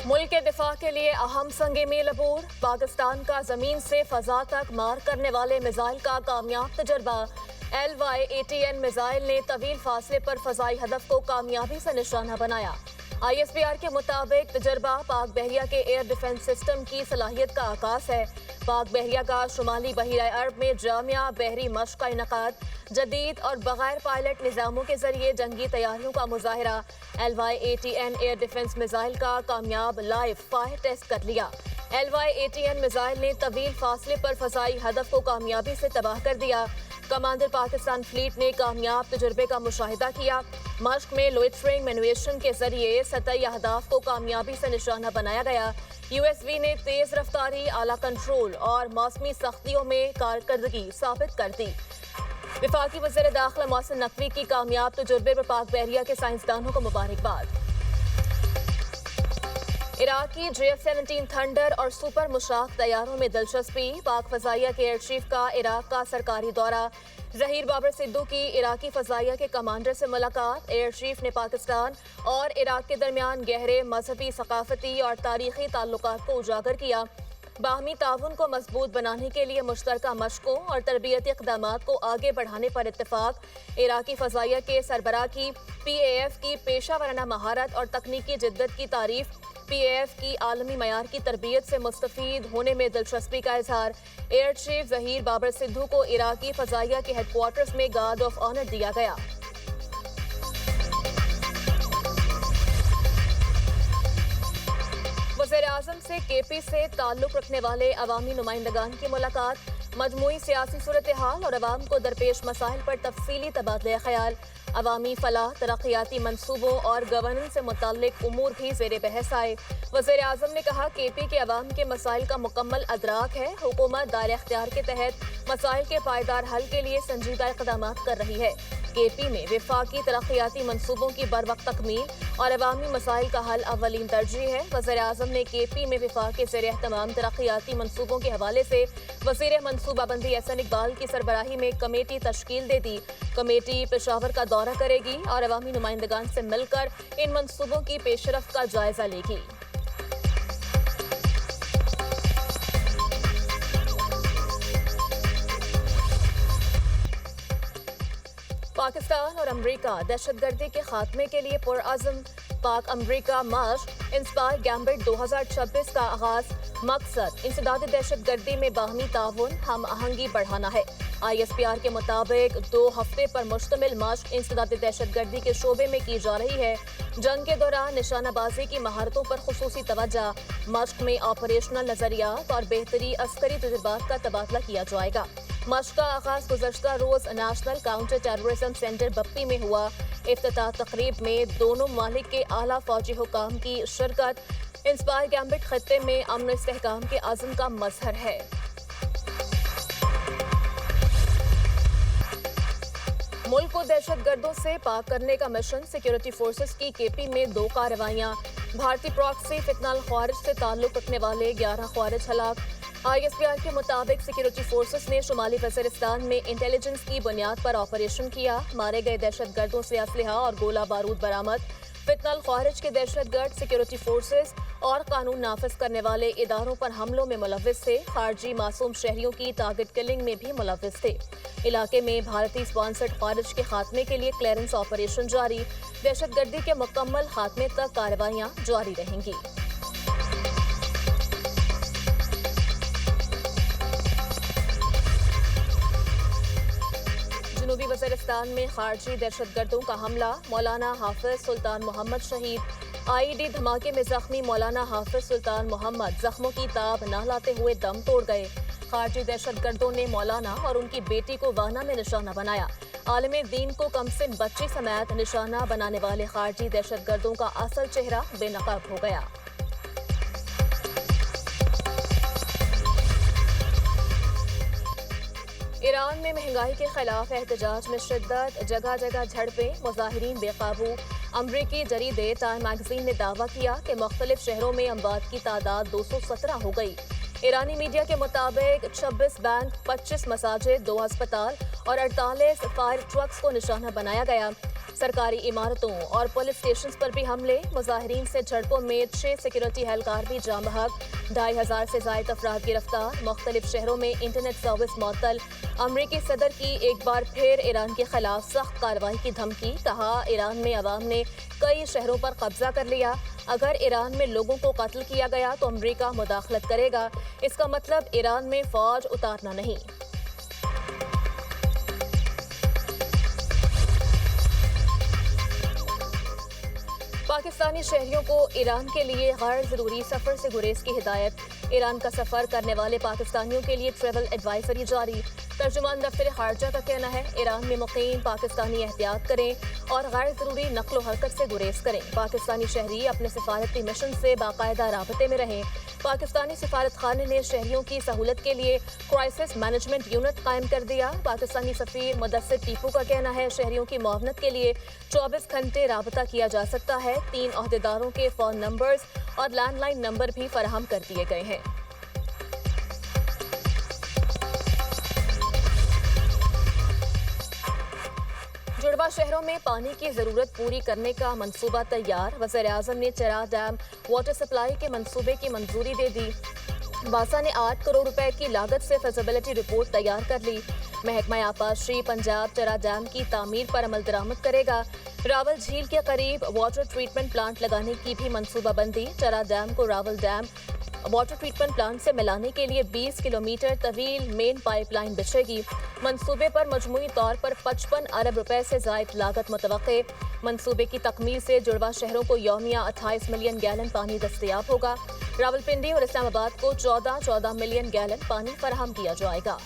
मुल्क के दिफा के लिए अहम संग मील अबूर। पाकिस्तान का जमीन से फजा तक मार करने वाले मिसाइल का कामयाब तजर्बा। LY-ATN मिसाइल ने तवील फासले पर फजाई हदफ को कामयाबी से निशाना बनाया। ISPR के मुताबिक तजर्बा पाक बहरिया के एयर डिफेंस सिस्टम की सलाहियत का आकाश है। पाक बहरिया का शुमाली बहिरा अरब में जामिया बहरी मश्क का इनकाद, जदीद और बगैर पायलट निज़ामों के जरिए जंगी तैयारियों का मुजाहरा। LY-ATN एयर डिफेंस मिसाइल का कामयाब लाइव फायर टेस्ट कर लिया। LY-ATN मिसाइल ने तवील फासले पर फजाई हदफ को कामयाबी से तबाह कर दिया। कमांडर पाकिस्तान फ्लीट ने कामयाब तजुर्बे का मुशाहिदा किया। मश्क में लोइटरिंग मैनुएशन के जरिए सतही अहदाफ को कामयाबी से निशाना बनाया गया। USV ने तेज रफ्तारी, आला कंट्रोल और मौसमी सख्तियों में कारकर्दगी साबित कर दी। वफाकी वज़ीर दाखिला मोहसिन नकवी की कामयाब तजुर्बे पर पाक बहरिया के साइंसदानों को मुबारकबाद। इराक की JF-17 थंडर और सुपर मुशाक तैयारों में दिलचस्पी। पाक फजाइया के एयर चीफ का इराक का सरकारी दौरा। ज़हीर बाबर सिद्धू की इराकी फजाइया के कमांडर से मुलाकात। एयर चीफ ने पाकिस्तान और इराक के दरमियान गहरे मजहबी, सकाफती और तारीखी ताल्लुकात को उजागर किया। बाहमी ताउन को मजबूत बनाने के लिए मुश्तरका मशकों और तरबियती इक़दामात को आगे बढ़ाने पर इत्तेफाक। इराकी फजाइया के सरबराह की PAF की पेशा वराना महारत और तकनीकी जिद्दत की तारीफ। PAF की आलमी मयार की तरबियत से मुस्तफीद होने में दिलचस्पी का इजहार। एयर चीफ ज़हीर बाबर सिद्धू को इराकी फजाइया के हेडक्वार्टर्स में गार्ड ऑफ ऑनर दिया गया। वज़ीर-ए-आज़म से KP से ताल्लुक़ रखने वाले अवामी नुमाइंदगान की मुलाकात। मजमूई सियासी सूरत हाल और अवाम को दरपेश मसाइल पर तफसीली तबादला ख्याल। अवामी फलाह, तरक्याती मंसूबों और गवर्नेंस से मुताल्लिक उमूर भी ज़ेरे बहस आए। वज़ीर-ए-आज़म ने कहा KP के अवाम के मसाइल का मुकम्मल अदराक है। हुकूमत दायरे इख्तियार के तहत मसाइल के पायदार हल के लिए संजीदा इक़दामात कर रही है। KP में वफाकी तरक्याती मंसूबों की बरवक्त तकमील और अवामी मसाइल का हल अव्वलीन तरजीह है। वज़ीर-ए-आज़म ने KP में वफाक के ज़ेरे तमाम तरक्याती मंसूबों के हवाले से वज़ीर मनसूबाबंदी एहसन इकबाल की सरबराही में कमेटी तश्कील दे दी। कमेटी पेशावर का दौरा करेगी और अवामी नुमाइंदगान से मिलकर इन मंसूबों की पेशरफ्त का जायजा लेगी। पाकिस्तान और अमरीका दहशतगर्दी के खात्मे के लिए पुरअज़्म। पाक अमरीका मार्च इंस्पायर गैम्बिट 2026 का आगाज। मकसद इंसदाद दहशतगर्दी में बाहमी ताउन, हम आहंगी बढ़ाना है। ISPR के मुताबिक 2 हफ्ते पर मुश्तमिल मश्क इंसदाद दहशतगर्दी के शोबे में की जा रही है। जंग के दौरान निशानाबाजी की महारतों पर खुसूसी तवज्जो। मश्क में ऑपरेशनल नजरियात और बेहतरी अस्करी तजुर्बात का तबादला किया जाएगा। मश्क का आगाज गुज़श्ता रोज नेशनल काउंटर टेररिज्म सेंटर बप्पी में हुआ। इफ्तिताह तकरीब में दोनों ममालिक के आला फौजी हुकाम की शिरकत। इंस्पायर गैम्बिट खत्ते में अमन इस्तेहकाम के अज़्म का मजहर है। मुल्क को दहशतगर्दों से पाक करने का मिशन। सिक्योरिटी फोर्सेस की KP में 2 कार्रवाइयाँ। भारतीय प्रॉक्सी फितनाल ख्वारिज से ताल्लुक़ रखने वाले 11 ख्वारिज हलाक। ISPR के मुताबिक सिक्योरिटी फोर्सेस ने शुमाली वज़ीरिस्तान में इंटेलिजेंस की बुनियाद पर ऑपरेशन किया। मारे गए दहशतगर्दों से असलहा और गोला बारूद बरामद। फितनाल ख्वारिज के दहशतगर्द सिक्योरिटी फोर्सेस और कानून नाफिज करने वाले इदारों पर हमलों में मुलव्विस थे। खारजी मासूम शहरियों की टारगेट किलिंग में भी मुलव्विस थे। इलाके में भारतीय स्पॉन्सर्ड ख्वारिज के खात्मे के लिए क्लियरेंस ऑपरेशन जारी। दहशतगर्दी के मुकम्मल खात्मे तक कार्रवाइयाँ जारी रहेंगी। जनूबी वज़ीरिस्तान में खारजी दहशतगर्दों का हमला। मौलाना हाफिज सुल्तान मोहम्मद शहीद। IED धमाके में जख्मी मौलाना हाफिज सुल्तान मोहम्मद जख्मों की ताब न लाते हुए दम तोड़ गए। खारजी दहशतगर्दों ने मौलाना और उनकी बेटी को वाना में निशाना बनाया। आलम दीन को कमसिन बच्ची समेत निशाना बनाने वाले खारजी दहशतगर्दों का असल चेहरा बेनकाब हो गया। ईरान में महंगाई के खिलाफ एहतजाज में शिद्दत। जगह जगह झड़पें, मुजाहिरीन बेकाबू। अमरीकी जरीदे टाइम मैगजीन ने दावा किया कि मुख्तलिफ शहरों में अमवात की तादाद 217 हो गई। ईरानी मीडिया के मुताबिक 26 बैंक, 25 मसाजिद, 2 अस्पताल और 48 फायर ट्रक्स को निशाना बनाया गया। सरकारी इमारतों और पुलिस स्टेशन पर भी हमले, मुजाहिरीन से झड़पों में 6 सिक्योरिटी एहलकार भी जाम बहक, 2500 से ज़ायद अफराद गिरफ्तार, मुख्तलिफ शहरों में इंटरनेट सर्विस मुअत्तल। अमरीकी सदर की एक बार फिर ईरान के खिलाफ सख्त कार्रवाई की धमकी, कहा ईरान में अवाम ने कई शहरों पर कब्जा कर लिया, अगर ईरान में लोगों को कत्ल किया गया तो अमरीका मुदाखलत करेगा, इसका मतलब ईरान में फौज उतारना नहीं। पाकिस्तानी शहरियों को ईरान के लिए गैर ज़रूरी सफ़र से गुरेज की हिदायत, ईरान का सफ़र करने वाले पाकिस्तानियों के लिए ट्रैवल एडवाइजरी जारी। तर्जुमान दफ्तर खारजा का कहना है ईरान में मुकीम पाकिस्तानी एहतियात करें और गैर ज़रूरी नक्लो हरकत से गुरेज करें। पाकिस्तानी शहरी अपने सफारती मिशन से बाकायदा राबते में रहें। पाकिस्तानी सफारत खाने ने शहरियों की सहूलत के लिए क्राइसिस मैनेजमेंट यूनिट कायम कर दिया। पाकिस्तानी सफीर मुदस्सिर टीपू का कहना है शहरियों की मुआवनत के लिए 24 घंटे राबता किया जा सकता है। 3 अहदेदारों के फ़ोन नंबर्स और लैंडलाइन नंबर भी फराहम कर दिए गए हैं। जुड़वा शहरों में पानी की जरूरत पूरी करने का मंसूबा तैयार, वज़ीर-ए-आज़म ने चराह डैम वाटर सप्लाई के मंसूबे की मंजूरी दे दी। बासा ने 8 करोड़ रुपए की लागत से फिजिबिलिटी रिपोर्ट तैयार कर ली। महकमा आबपाशी पंजाब चराह डैम की तामीर पर अमल दरामद करेगा। रावल झील के करीब वाटर ट्रीटमेंट प्लांट लगाने की भी मंसूबाबंदी, चराह डैम को Rawal dam water treatment plant से मिलाने के लिए 20 किलोमीटर तवील मेन पाइपलाइन बिछेगी। मंसूबे पर मजमूई तौर पर 55 अरब रुपए से ज़ायद लागत मुतवक्के। मंसूबे की तकमील से जुड़वा शहरों को यौमिया 28 मिलियन गैलन पानी दस्तयाब होगा। रावलपिंडी और इस्लामाबाद को 14 मिलियन गैलन पानी फराहम किया जाएगा।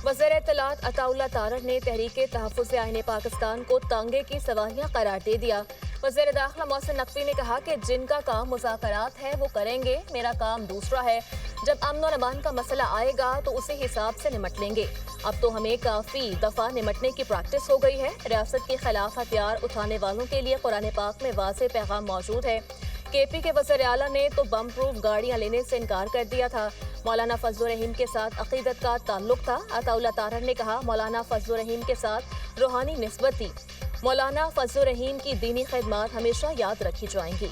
वज़ीर इत्तलात अताउल्लाह तारर ने तहरीके तहफ़्फ़ुज़ आईन पाकिस्तान को तांगे की सवारियां करार दे दिया। वज़ीर दाखिला मोहसिन नकवी ने कहा कि जिनका काम मुज़ाकरात है वो करेंगे, मेरा काम दूसरा है। जब अमन और अमान का मसला आएगा तो उसी हिसाब से निमट लेंगे। अब तो हमें काफ़ी दफ़ा निमटने की प्रैक्टिस हो गई है। रियासत के खिलाफ हथियार उठाने वालों के लिए कुरान पाक में वाज़ेह पैगाम मौजूद है। केपी के वज़ीर आला ने तो बम प्रूफ गाड़ियां लेने से इनकार कर दिया था। मौलाना फजल रहीम के साथ अकीदत का ताल्लुक था। अताउल्लाह तारर ने कहा मौलाना फजल रहीम के साथ रूहानी निस्बत थी। मौलाना फजल रहीम की दीनी खिदमत हमेशा याद रखी जाएंगी।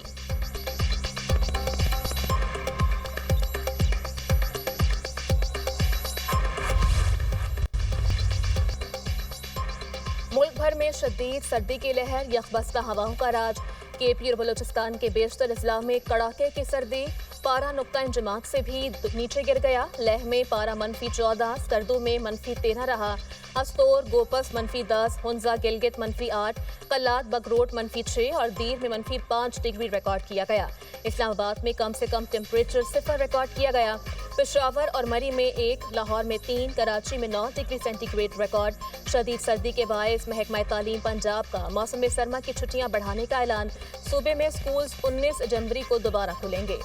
मुल्क भर में शदीद सर्दी की लहर, यकबस्ता हवाओं का राज। केपी और बलूचिस्तान के बेशतर अजला में कड़ाके की सर्दी, पारा नुक्ता इंजमात से भी नीचे गिर गया। लेह में पारा -14, स्कर्दू में -13 रहा। हस्तोर, गोपस -10, हुंजा गिलगित -8, कल्लात बगरोट -6 और दीर में -5 डिग्री रिकॉर्ड किया गया। इस्लामाबाद में कम से कम टेम्परेचर 0 रिकॉर्ड किया गया। पेशावर और मरी में 1, लाहौर में 3, कराची में 9 डिग्री सेंटीग्रेड रिकॉर्ड। शदीद सर्दी के बायस महकमा तालीम पंजाब का मौसम सरमा की छुट्टियां बढ़ाने का ऐलान। सूबे में स्कूल 19 जनवरी को दोबारा खुलेंगे।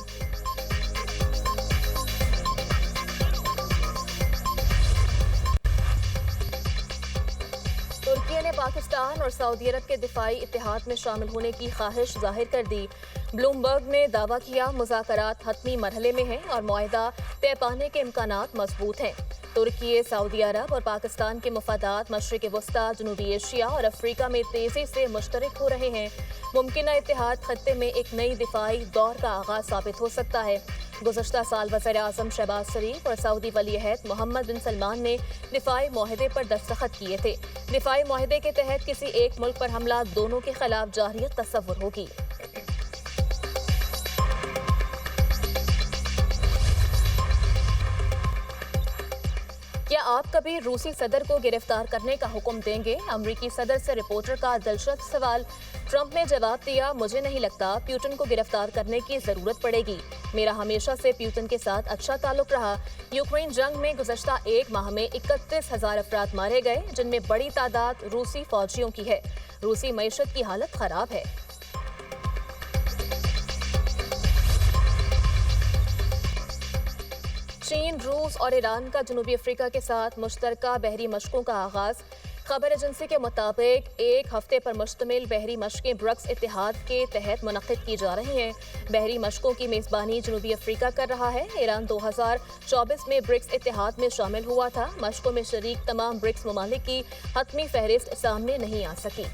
तुर्की ने पाकिस्तान और सऊदी अरब के दिफाई इत्तेहाद में शामिल होने की ख्वाहिश जाहिर कर दी। ब्लूमबर्ग ने दावा किया मुज़ाकरात हतमी मरहले में हैं और मुआहिदा तय पाने के इम्कानात मजबूत हैं। तुर्की, सऊदी अरब और पाकिस्तान के मफादात मशरिक़ वस्ता, जनूबी एशिया और अफ्रीका में तेज़ी से मुश्तरक हो रहे हैं। मुमकिन इत्तेहाद खत्ते में एक नई दिफाई दौर का आगाज साबित हो सकता है। गुज़श्ता साल वज़ीर-ए-आज़म शहबाज शरीफ और सऊदी वली-ए-अहद मोहम्मद बिन सलमान ने दिफाई मुआहदे पर दस्तखत किए थे। दिफाई मुआहदे के तहत किसी एक मुल्क पर हमला दोनों के खिलाफ जारियत तस्वुर होगी। क्या आप कभी रूसी सदर को गिरफ्तार करने का हुक्म देंगे? अमरीकी सदर से रिपोर्टर का दिलचस्प सवाल। ट्रंप ने जवाब दिया, मुझे नहीं लगता प्यूटन को गिरफ्तार करने की जरूरत पड़ेगी। मेरा हमेशा से प्यूटन के साथ अच्छा ताल्लुक रहा। यूक्रेन जंग में गुज़श्ता एक माह में 31,000 अफराद मारे गए, जिनमें बड़ी तादाद रूसी फौजियों की है। रूसी मईशत की हालत खराब है। चीन, रूस और ईरान का जनूबी अफ्रीका के साथ मुश्तरका बहरी मशकों का आगाज। खबर एजेंसी के मुताबिक एक हफ्ते पर मुश्तमिल बहरी मशकें ब्रिक्स इत्तेहाद के तहत मुनक्किद की जा रही हैं। बहरी मशकों की मेज़बानी जनूबी अफ्रीका कर रहा है। ईरान 2024 में ब्रिक्स इत्तेहाद में शामिल हुआ था। मशकों में शरीक तमाम ब्रिक्स ममालिक की हतमी फहरिस्त सामने नहीं आ सकी।